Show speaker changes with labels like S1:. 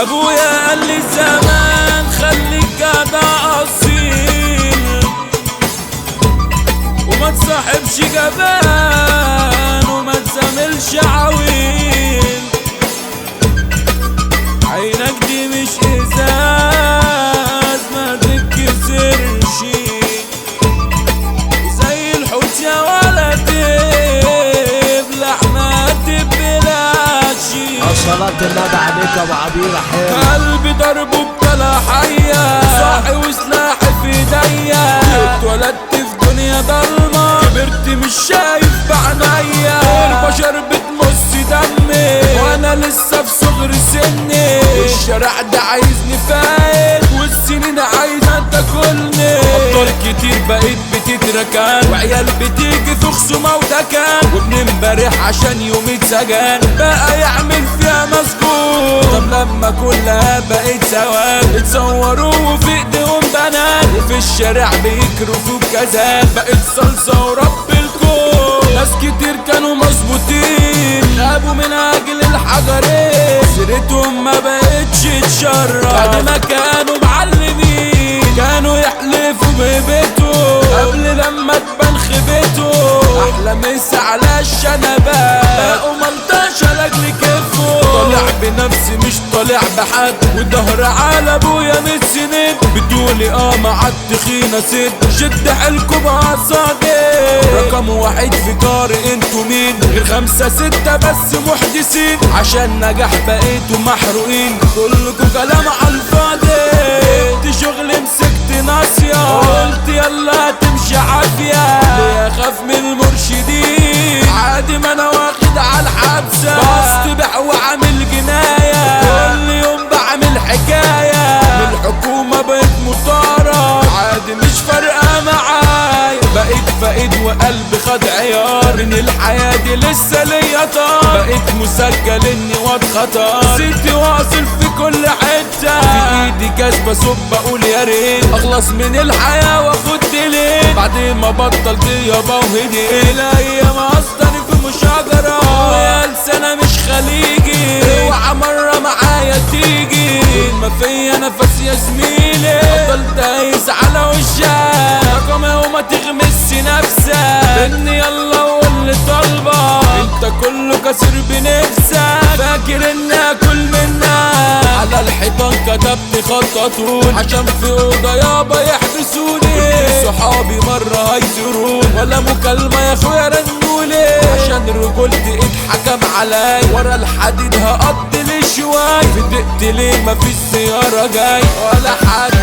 S1: ابويا قال لي زمان خليك جدع اصيل وما تصاحبش جبان وما تزاملش عويل، عينك دي مش ازاز ما تتكسرش، زي الحوت يا ولا تبلع ما تبلاش.
S2: صلاة النبي عليك يا ابو عبير حلو.
S1: قلبي ضربه بطلع حية، صاحي وسلاحي في ايديا، اتولدت في دنيا ضلمة كبرت مش شايف بعنايا، البشر بتمص دمي وانا لسه في صغر سني، والشارع ده عايزني فايق والسنين عايزة تاكلني، ابطال كتير بقيت بتتركن وعيال بتيجي في خصومة ودكن، وابن امبارح عشان يوم اتسجن بقى يعمل فيها مسجون. طب لما كلها بقيت سواد اتصوروا وفي ايديهم بنات، وفي الشارع بيكرفوا بكذاب بقيت صلصة ورب الكون. ناس كتير كانوا مظبوطين غابوا من اجل الحجرين، سيرتهم ما بقتش تشرف بعد ما كانوا معلمين، كانوا يحلفوا ببيته قبل لما تبان خيبته، احلى مسا على الشنبات بقوا ملطشه لاجل كيفه، طالع بنفسي مش طالع بحد وظهر على ابويا متسند، بتقولي مع التخينه ست شد حيلكوا بقى صادق، رقم واحد في جاري انتوا مين غير 5 6 بس محدثين، عشان نجاح بقيتوا محروقين كلكوا كلام على الفاضي، شغل مسكت ناصيه قلت يلا هتمشي عافيه، ليه اخاف من المرشدين عادي ما انا واخد على الحبسه، بصطبح وعامل جنايه كل يوم بعمل حكايه، من الحكومه بقيت مطارد عادي مش فارقه معايا، بقيت فايد وقلبي خد عيار، من الحياه دي لسه ليا طار، بقيت مسجل اني واد خطر، ستي واصل في كل حته، في ايدي كاس بصب بقول يا ريت اخلص من الحياه واخد ديلين، بعد ما بطلت يابا وهدي الايام اصلا في مشاجره، ويا لسانه مش خليجي اوعى مره معايا تيجي، ما فيا نفس يا زميلي افضل دايس على وشك، رقمي وما تغمس نفسك اني يلا واللي طالبه، انت كله كسر بنفسك فاكر اني اكل منك، على الحيطان كتبت خط طول عشان في اوضه يابا يحبسوني، صحابي مره هيزوروني ولا مكالمه يا اخويا رنولي، عشان رجولتي اتحكم علي ورا الحديد هقضي لي شوي، في دقت ليه مفيش سياره جاي ولا حد